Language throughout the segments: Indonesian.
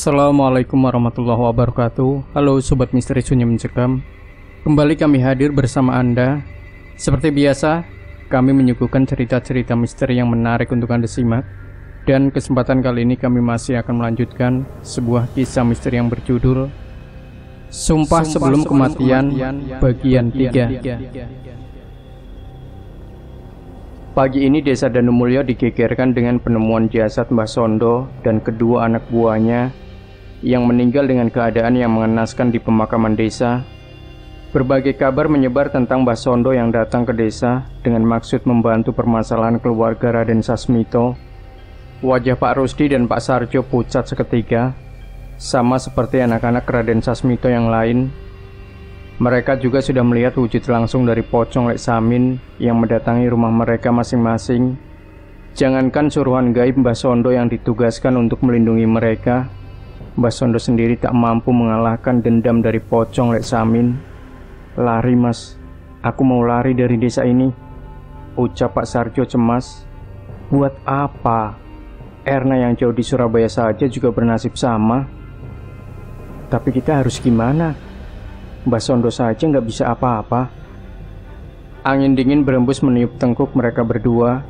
Assalamualaikum warahmatullahi wabarakatuh. Halo Sobat Misteri Sunyi Mencekam. Kembali kami hadir bersama Anda. Seperti biasa, kami menyuguhkan cerita-cerita misteri yang menarik untuk Anda simak. Dan kesempatan kali ini kami masih akan melanjutkan sebuah kisah misteri yang berjudul Sumpah Sebelum Kematian Bagian 3. Pagi ini Desa Danumulyo digegerkan dengan penemuan jasad Mbah Sondo dan kedua anak buahnya yang meninggal dengan keadaan yang mengenaskan di pemakaman desa. Berbagai kabar menyebar tentang Mbah Sondo yang datang ke desa dengan maksud membantu permasalahan keluarga Raden Sasmito. Wajah Pak Rusdi dan Pak Sarjo pucat seketika, sama seperti anak-anak Raden Sasmito yang lain. Mereka juga sudah melihat wujud langsung dari pocong Lek Samin yang mendatangi rumah mereka masing-masing. Jangankan suruhan gaib Mbah Sondo yang ditugaskan untuk melindungi mereka, Mbah Sondo sendiri tak mampu mengalahkan dendam dari pocong Lek Samin. "Lari mas, aku mau lari dari desa ini," ucap Pak Sarjo cemas. "Buat apa? Erna yang jauh di Surabaya saja juga bernasib sama. Tapi kita harus gimana? Mbah Sondo saja nggak bisa apa-apa." Angin dingin berembus meniup tengkuk mereka berdua.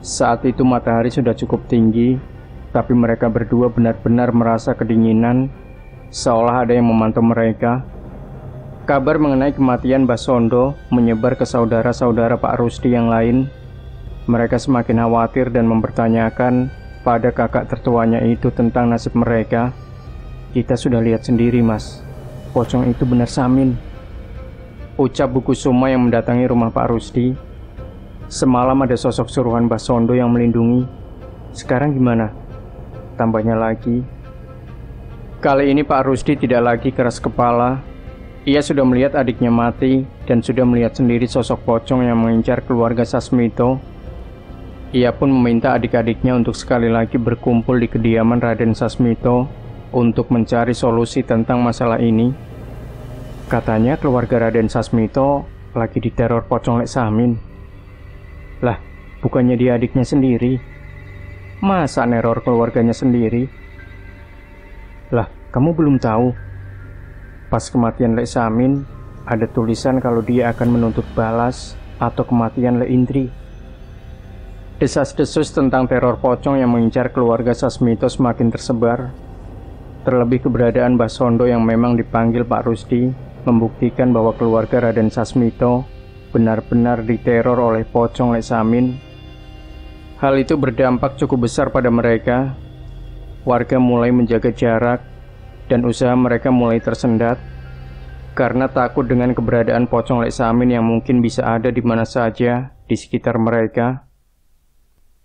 Saat itu matahari sudah cukup tinggi, tapi mereka berdua benar-benar merasa kedinginan, seolah ada yang memantau mereka. Kabar mengenai kematian Mbah Sondo menyebar ke saudara-saudara Pak Rusdi yang lain. Mereka semakin khawatir dan mempertanyakan pada kakak tertuanya itu tentang nasib mereka. "Kita sudah lihat sendiri mas, pocong itu benar Samin," ucap Bu Kusuma yang mendatangi rumah Pak Rusdi. "Semalam ada sosok suruhan Mbah Sondo yang melindungi. Sekarang gimana?" tambahnya lagi. Kali ini Pak Rusdi tidak lagi keras kepala. Ia sudah melihat adiknya mati dan sudah melihat sendiri sosok pocong yang mengincar keluarga Sasmito. Ia pun meminta adik-adiknya untuk sekali lagi berkumpul di kediaman Raden Sasmito untuk mencari solusi tentang masalah ini. Katanya keluarga Raden Sasmito lagi diteror pocong Lek Samin. Lah, bukannya dia adiknya sendiri? Masa neror keluarganya sendiri? Lah, kamu belum tahu? Pas kematian Lek Samin, ada tulisan kalau dia akan menuntut balas atau kematian Lek Indri. Desas-desus tentang teror pocong yang mengincar keluarga Sasmito semakin tersebar. Terlebih keberadaan Mbah Sondo yang memang dipanggil Pak Rusdi membuktikan bahwa keluarga Raden Sasmito benar-benar diteror oleh pocong Lek Samin. Hal itu berdampak cukup besar pada mereka. Warga mulai menjaga jarak dan usaha mereka mulai tersendat karena takut dengan keberadaan pocong Lek Samin yang mungkin bisa ada di mana saja di sekitar mereka.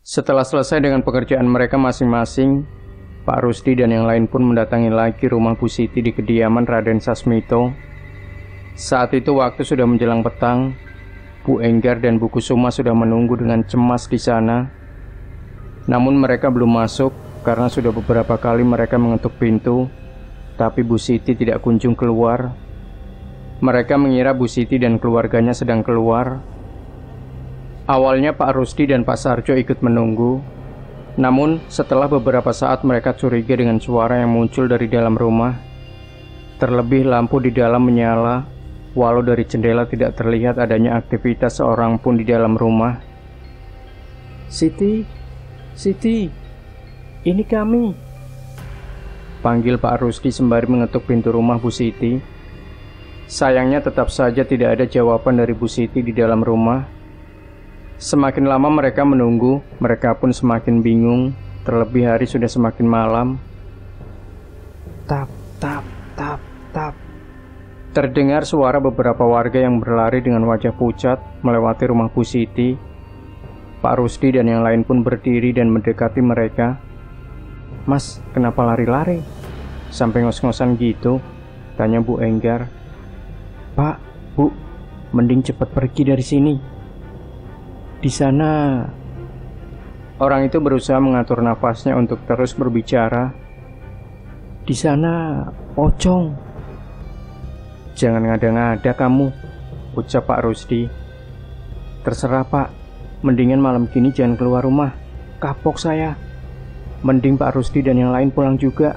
Setelah selesai dengan pekerjaan mereka masing-masing, Pak Rusdi dan yang lain pun mendatangi lagi rumah Bu Siti di kediaman Raden Sasmito. Saat itu waktu sudah menjelang petang. Bu Enggar dan Bu Kusuma sudah menunggu dengan cemas di sana. Namun mereka belum masuk karena sudah beberapa kali mereka mengetuk pintu, tapi Bu Siti tidak kunjung keluar. Mereka mengira Bu Siti dan keluarganya sedang keluar. Awalnya Pak Rusdi dan Pak Sarjo ikut menunggu. Namun setelah beberapa saat mereka curiga dengan suara yang muncul dari dalam rumah. Terlebih lampu di dalam menyala, walau dari jendela tidak terlihat adanya aktivitas seorang pun di dalam rumah. "Siti, Siti, ini kami," panggil Pak Rusdi sembari mengetuk pintu rumah Bu Siti. Sayangnya tetap saja tidak ada jawaban dari Bu Siti di dalam rumah. Semakin lama mereka menunggu, mereka pun semakin bingung, terlebih hari sudah semakin malam. Tap, tap, tap, tap. Terdengar suara beberapa warga yang berlari dengan wajah pucat melewati rumah Bu Siti. Pak Rusdi dan yang lain pun berdiri dan mendekati mereka. "Mas, kenapa lari-lari? Sampai ngos-ngosan gitu?" tanya Bu Enggar. "Pak, Bu, mending cepat pergi dari sini. Di sana..." Orang itu berusaha mengatur nafasnya untuk terus berbicara. "Di sana pocong." "Jangan ngada-ngada kamu," ucap Pak Rusdi. "Terserah Pak, mendingan malam gini jangan keluar rumah, kapok saya. Mending Pak Rusdi dan yang lain pulang juga,"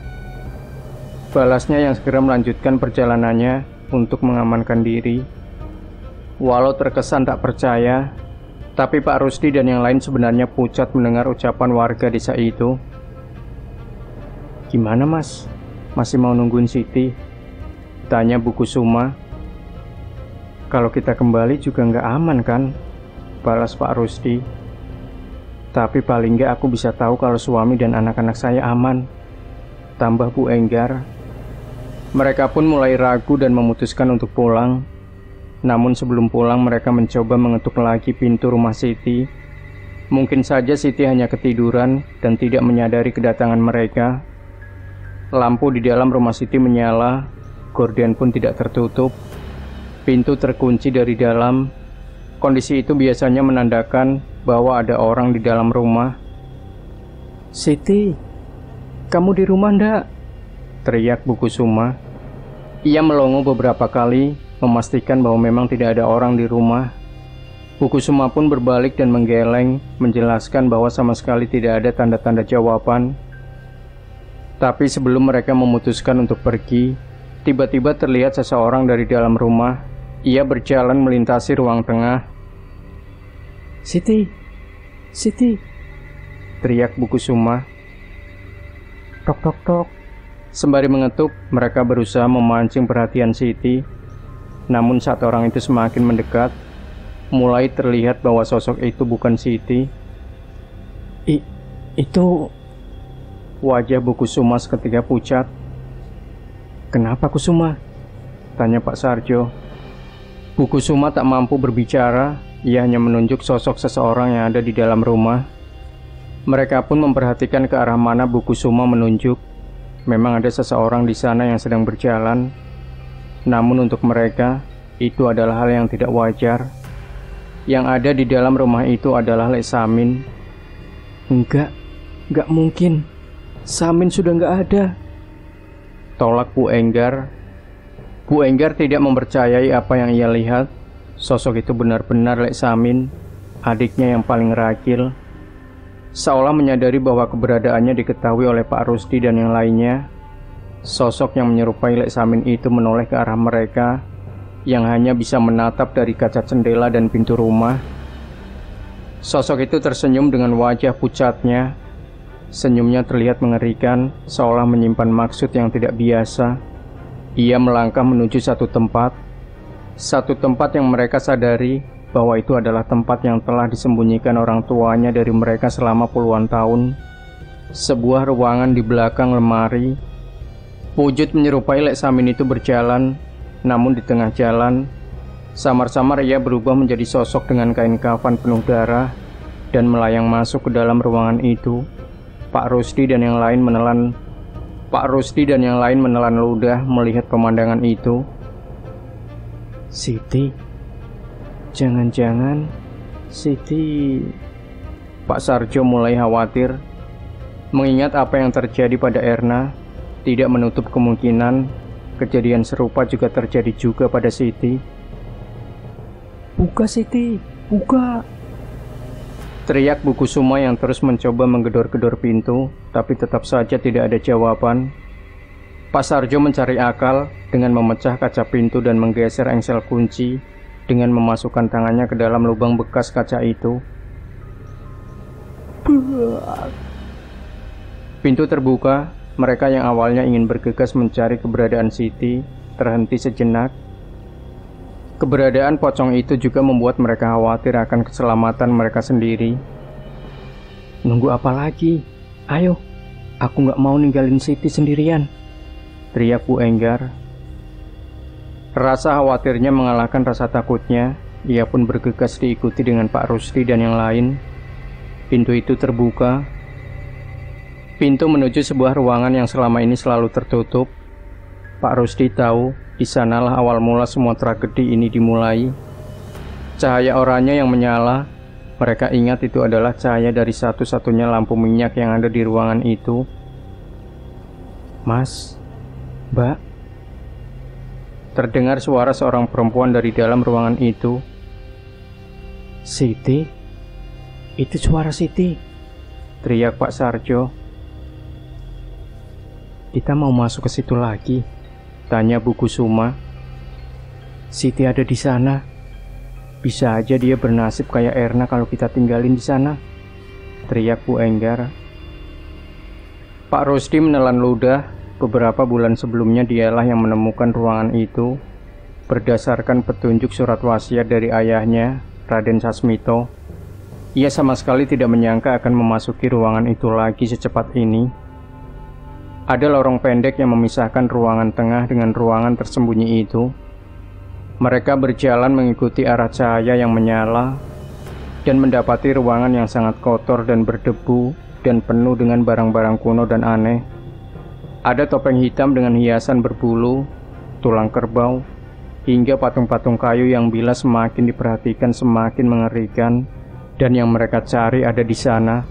Balasnya yang segera melanjutkan perjalanannya untuk mengamankan diri. Walau terkesan tak percaya, tapi Pak Rusdi dan yang lain sebenarnya pucat mendengar ucapan warga desa itu. "Gimana mas? Masih mau nungguin Siti?" tanya Bu Kusuma. "Kalau kita kembali juga nggak aman kan?" balas Pak Rusdi. "Tapi paling nggak aku bisa tahu kalau suami dan anak-anak saya aman," tambah Bu Enggar. Mereka pun mulai ragu dan memutuskan untuk pulang. Namun sebelum pulang mereka mencoba mengetuk lagi pintu rumah Siti. Mungkin saja Siti hanya ketiduran dan tidak menyadari kedatangan mereka. Lampu di dalam rumah Siti menyala, gorden pun tidak tertutup. Pintu terkunci dari dalam. Kondisi itu biasanya menandakan bahwa ada orang di dalam rumah. "Siti, kamu di rumah ndak?" teriak Bu Kusuma. Ia melongo beberapa kali, memastikan bahwa memang tidak ada orang di rumah. Bu Kusuma pun berbalik dan menggeleng, menjelaskan bahwa sama sekali tidak ada tanda-tanda jawaban. Tapi sebelum mereka memutuskan untuk pergi, tiba-tiba terlihat seseorang dari dalam rumah. Ia berjalan melintasi ruang tengah. "Siti, Siti!" teriak Bu Kusuma. "Tok tok tok." Sembari mengetuk, mereka berusaha memancing perhatian Siti. Namun saat orang itu semakin mendekat, mulai terlihat bahwa sosok itu bukan Siti. Itu..." Wajah Bu Kusuma seketika pucat. "Kenapa Kusuma?" tanya Pak Sarjo. Bu Kusuma tak mampu berbicara, ia hanya menunjuk sosok seseorang yang ada di dalam rumah. Mereka pun memperhatikan ke arah mana Bu Kusuma menunjuk. Memang ada seseorang di sana yang sedang berjalan. Namun untuk mereka, itu adalah hal yang tidak wajar. Yang ada di dalam rumah itu adalah Lek Samin. Enggak mungkin. Samin sudah enggak ada," tolak Bu Enggar. Bu Enggar tidak mempercayai apa yang ia lihat. Sosok itu benar-benar Lek Samin, adiknya yang paling ragil. Seolah menyadari bahwa keberadaannya diketahui oleh Pak Rusdi dan yang lainnya. Sosok yang menyerupai Lek Samin itu menoleh ke arah mereka, yang hanya bisa menatap dari kaca jendela dan pintu rumah. Sosok itu tersenyum dengan wajah pucatnya. Senyumnya terlihat mengerikan, seolah menyimpan maksud yang tidak biasa. Ia melangkah menuju satu tempat yang mereka sadari bahwa itu adalah tempat yang telah disembunyikan orang tuanya dari mereka selama puluhan tahun. Sebuah ruangan di belakang lemari. Wujud menyerupai Lek Samin itu berjalan, namun di tengah jalan, samar-samar ia berubah menjadi sosok dengan kain kafan penuh darah dan melayang masuk ke dalam ruangan itu. Pak Rusdi dan yang lain menelan ludah melihat pemandangan itu. "Siti, jangan-jangan Siti..." Pak Sarjo mulai khawatir. Mengingat apa yang terjadi pada Erna, tidak menutup kemungkinan kejadian serupa juga terjadi juga pada Siti. "Buka Siti, buka!" teriak Bu Kusuma yang terus mencoba menggedor-gedor pintu, tapi tetap saja tidak ada jawaban. Pak Sarjo mencari akal dengan memecah kaca pintu dan menggeser engsel kunci dengan memasukkan tangannya ke dalam lubang bekas kaca itu. Pintu terbuka. Mereka yang awalnya ingin bergegas mencari keberadaan Siti terhenti sejenak. Keberadaan pocong itu juga membuat mereka khawatir akan keselamatan mereka sendiri. "Nunggu apa lagi? Ayo, aku nggak mau ninggalin Siti sendirian," teriak Bu Enggar. Rasa khawatirnya mengalahkan rasa takutnya. Ia pun bergegas diikuti dengan Pak Rusdi dan yang lain. Pintu itu terbuka. Pintu menuju sebuah ruangan yang selama ini selalu tertutup. Pak Rusdi tahu di sanalah awal mula semua tragedi ini dimulai. Cahaya oranye yang menyala, mereka ingat itu adalah cahaya dari satu-satunya lampu minyak yang ada di ruangan itu. "Mas, Mbak," terdengar suara seorang perempuan dari dalam ruangan itu. "Siti, itu suara Siti," teriak Pak Sarjo. Kita mau masuk ke situ lagi? Tanya Bu Kusuma. Siti ada di sana. Bisa aja dia bernasib kayak Erna kalau kita tinggalin di sana, teriak Bu Enggar. Pak Rusdi menelan ludah. Beberapa bulan sebelumnya dialah yang menemukan ruangan itu berdasarkan petunjuk surat wasiat dari ayahnya, Raden Sasmito. Ia sama sekali tidak menyangka akan memasuki ruangan itu lagi secepat ini. Ada lorong pendek yang memisahkan ruangan tengah dengan ruangan tersembunyi itu. Mereka berjalan mengikuti arah cahaya yang menyala dan mendapati ruangan yang sangat kotor dan berdebu dan penuh dengan barang-barang kuno dan aneh. Ada topeng hitam dengan hiasan berbulu, tulang kerbau, hingga patung-patung kayu yang bila semakin diperhatikan semakin mengerikan, dan yang mereka cari ada di sana.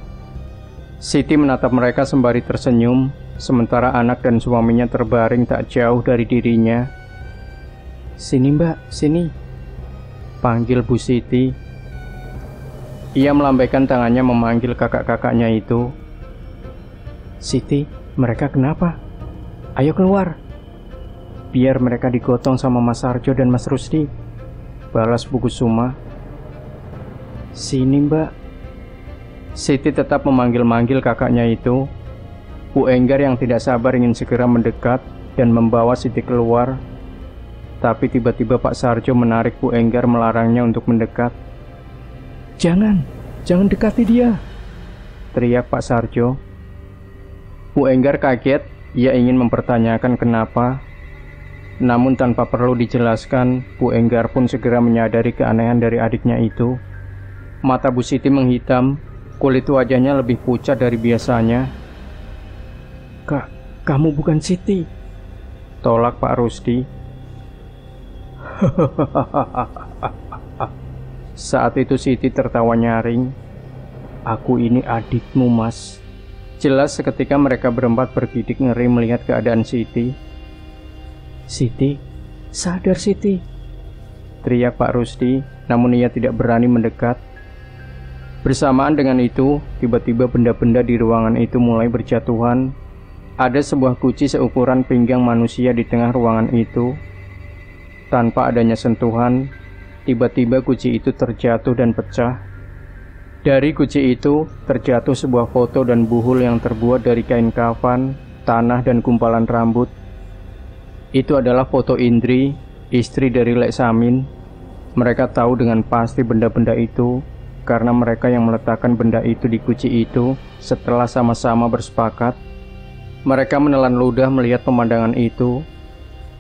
Siti menatap mereka sembari tersenyum, sementara anak dan suaminya terbaring tak jauh dari dirinya. "Sini Mbak, sini," panggil Bu Siti. Ia melambaikan tangannya memanggil kakak-kakaknya itu. "Siti, mereka kenapa? Ayo keluar. Biar mereka digotong sama Mas Sarjo dan Mas Rusdi," balas Bu Kusuma. "Sini Mbak." Siti tetap memanggil-manggil kakaknya itu. Bu Enggar yang tidak sabar ingin segera mendekat dan membawa Siti keluar. Tapi tiba-tiba Pak Sarjo menarik Bu Enggar melarangnya untuk mendekat. Jangan dekati dia," teriak Pak Sarjo. Bu Enggar kaget. Ia ingin mempertanyakan kenapa. Namun tanpa perlu dijelaskan, Bu Enggar pun segera menyadari keanehan dari adiknya itu. Mata Bu Siti menghitam, kulit wajahnya lebih pucat dari biasanya. "Kak, kamu bukan Siti," tolak Pak Rusdi. Saat itu Siti tertawa nyaring. "Aku ini adikmu, Mas." Jelas seketika mereka berempat bergidik ngeri melihat keadaan Siti. "Siti, sadar Siti," teriak Pak Rusdi, namun ia tidak berani mendekat. Bersamaan dengan itu, tiba-tiba benda-benda di ruangan itu mulai berjatuhan. Ada sebuah guci seukuran pinggang manusia di tengah ruangan itu. Tanpa adanya sentuhan, tiba-tiba guci itu terjatuh dan pecah. Dari guci itu terjatuh sebuah foto dan buhul yang terbuat dari kain kafan, tanah dan gumpalan rambut. Itu adalah foto Indri, istri dari Lek Samin. Mereka tahu dengan pasti benda-benda itu karena mereka yang meletakkan benda itu di guci itu setelah sama-sama bersepakat. Mereka menelan ludah melihat pemandangan itu.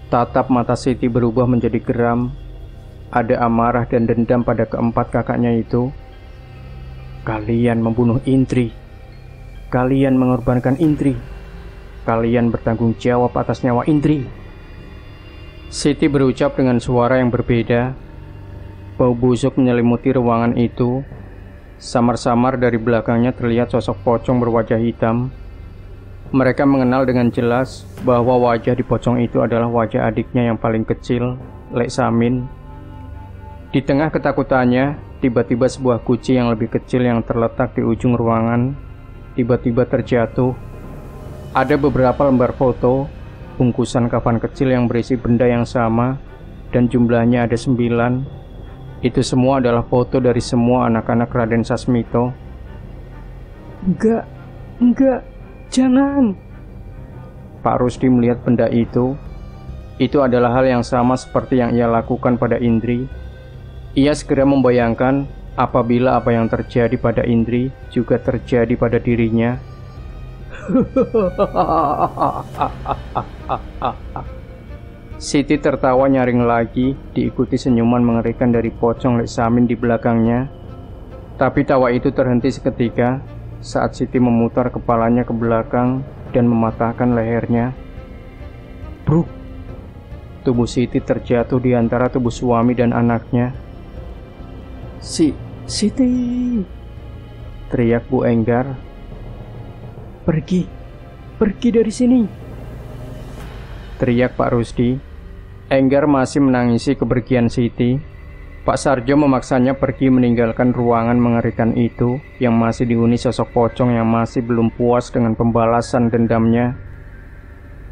Tatap mata Siti berubah menjadi geram. Ada amarah dan dendam pada keempat kakaknya itu. "Kalian membunuh Indri. Kalian mengorbankan Indri. Kalian bertanggung jawab atas nyawa Indri." Siti berucap dengan suara yang berbeda. Bau busuk menyelimuti ruangan itu. Samar-samar dari belakangnya terlihat sosok pocong berwajah hitam. Mereka mengenal dengan jelas bahwa wajah di pocong itu adalah wajah adiknya yang paling kecil, Lek Samin. Di tengah ketakutannya, tiba-tiba sebuah guci yang lebih kecil yang terletak di ujung ruangan tiba-tiba terjatuh. Ada beberapa lembar foto, bungkusan kafan kecil yang berisi benda yang sama, dan jumlahnya ada 9. Itu semua adalah foto dari semua anak-anak Raden Sasmito. Enggak, jangan." Pak Rusdi melihat benda itu. Itu adalah hal yang sama seperti yang ia lakukan pada Indri. Ia segera membayangkan apabila apa yang terjadi pada Indri juga terjadi pada dirinya. Siti tertawa nyaring lagi, diikuti senyuman mengerikan dari pocong Lek Samin di belakangnya. Tapi tawa itu terhenti seketika saat Siti memutar kepalanya ke belakang dan mematahkan lehernya. Bruk! Tubuh Siti terjatuh di antara tubuh suami dan anaknya. Siti! Teriak Bu Enggar. Pergi dari sini!" teriak Pak Rusdi. Enggar masih menangisi kepergian Siti. Pak Sarjo memaksanya pergi meninggalkan ruangan mengerikan itu yang masih dihuni sosok pocong yang masih belum puas dengan pembalasan dendamnya.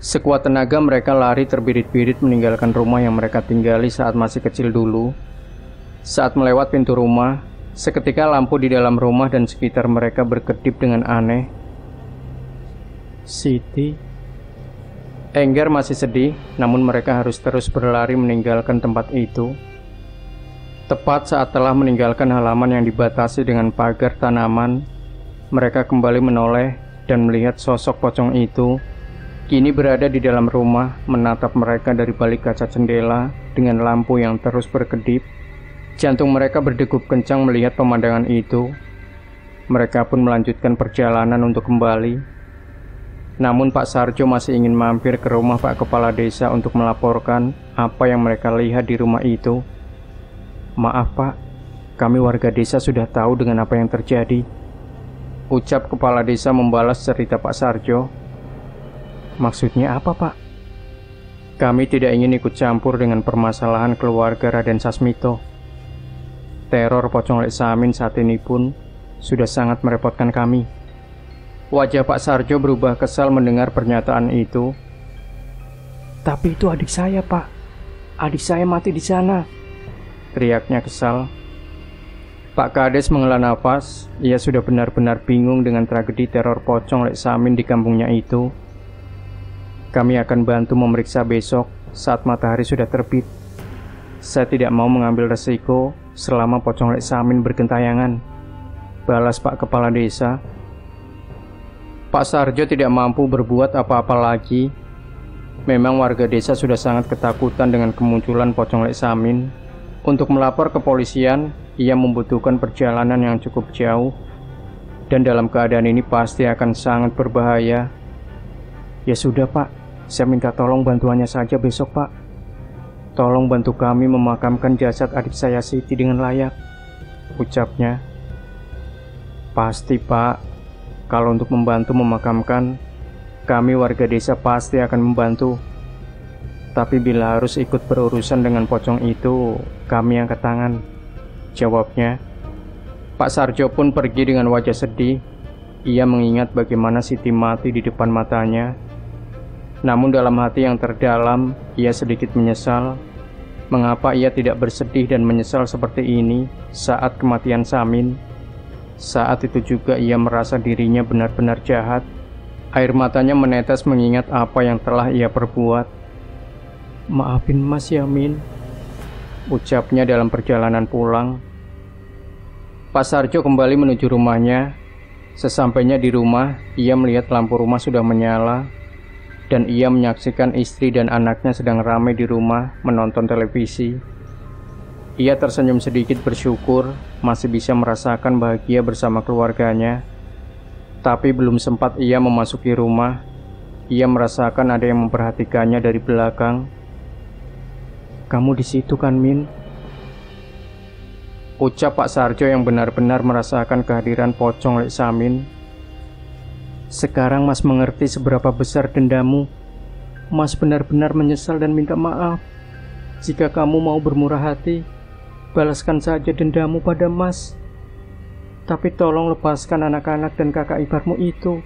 Sekuat tenaga mereka lari terbirit-birit meninggalkan rumah yang mereka tinggali saat masih kecil dulu. Saat melewat pintu rumah, seketika lampu di dalam rumah dan sekitar mereka berkedip dengan aneh. Siti. Enggar masih sedih, namun mereka harus terus berlari meninggalkan tempat itu. Tepat saat telah meninggalkan halaman yang dibatasi dengan pagar tanaman, mereka kembali menoleh dan melihat sosok pocong itu kini berada di dalam rumah, menatap mereka dari balik kaca jendela dengan lampu yang terus berkedip. Jantung mereka berdegup kencang melihat pemandangan itu. Mereka pun melanjutkan perjalanan untuk kembali. Namun Pak Sarjo masih ingin mampir ke rumah Pak Kepala Desa untuk melaporkan apa yang mereka lihat di rumah itu. Maaf Pak, kami warga desa sudah tahu dengan apa yang terjadi, ucap Kepala Desa membalas cerita Pak Sarjo. Maksudnya apa Pak? Kami tidak ingin ikut campur dengan permasalahan keluarga Raden Sasmito. Teror pocong Lek Samin saat ini pun sudah sangat merepotkan kami. Wajah Pak Sarjo berubah kesal mendengar pernyataan itu. Tapi itu adik saya Pak. Adik saya mati di sana, teriaknya kesal. Pak Kades menghela nafas. Ia sudah benar-benar bingung dengan tragedi teror pocong Lek Samin di kampungnya itu. Kami akan bantu memeriksa besok saat matahari sudah terbit. Saya tidak mau mengambil resiko selama pocong Lek Samin bergentayangan, balas Pak Kepala Desa. Pak Sarjo tidak mampu berbuat apa-apa lagi. Memang warga desa sudah sangat ketakutan dengan kemunculan pocong Lek Samin. Untuk melapor ke polisian, ia membutuhkan perjalanan yang cukup jauh, dan dalam keadaan ini pasti akan sangat berbahaya. Ya sudah Pak, saya minta tolong bantuannya saja besok Pak. Tolong bantu kami memakamkan jasad adik saya Siti dengan layak, ucapnya. Pasti Pak, kalau untuk membantu memakamkan, kami warga desa pasti akan membantu. Tapi bila harus ikut berurusan dengan pocong itu, kami angkat tangan, jawabnya. Pak Sarjo pun pergi dengan wajah sedih. Ia mengingat bagaimana Siti mati di depan matanya. Namun dalam hati yang terdalam, ia sedikit menyesal. Mengapa ia tidak bersedih dan menyesal seperti ini saat kematian Samin? Saat itu juga ia merasa dirinya benar-benar jahat. Air matanya menetes mengingat apa yang telah ia perbuat. Maafin Mas Yamin, ucapnya dalam perjalanan pulang. Pak Sarjo kembali menuju rumahnya. Sesampainya di rumah, ia melihat lampu rumah sudah menyala, dan ia menyaksikan istri dan anaknya sedang ramai di rumah menonton televisi. Ia tersenyum sedikit bersyukur masih bisa merasakan bahagia bersama keluarganya. Tapi belum sempat ia memasuki rumah, ia merasakan ada yang memperhatikannya dari belakang. Kamu di situ kan, Min? Ucap Pak Sarjo yang benar-benar merasakan kehadiran pocong Lek Samin. Sekarang Mas mengerti seberapa besar dendamu. Mas benar-benar menyesal dan minta maaf. Jika kamu mau bermurah hati, balaskan saja dendamu pada Mas. Tapi tolong lepaskan anak-anak dan kakak iparmu itu.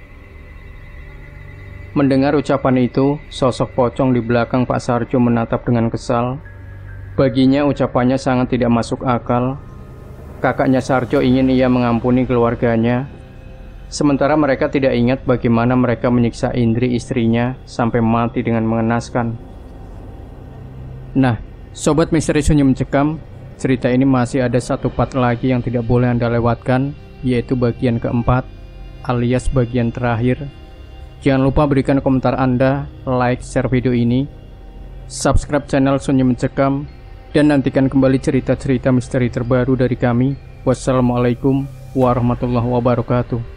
Mendengar ucapan itu, sosok pocong di belakang Pak Sarjo menatap dengan kesal. Baginya ucapannya sangat tidak masuk akal. Kakaknya Sarjo ingin ia mengampuni keluarganya, sementara mereka tidak ingat bagaimana mereka menyiksa Indri istrinya sampai mati dengan mengenaskan. Nah, Sobat Misteri Sunyi Mencekam, cerita ini masih ada satu part lagi yang tidak boleh Anda lewatkan, yaitu bagian keempat, alias bagian terakhir. Jangan lupa berikan komentar Anda, like, share video ini, subscribe channel Sunyi Mencekam, dan nantikan kembali cerita-cerita misteri terbaru dari kami. Wassalamualaikum warahmatullahi wabarakatuh.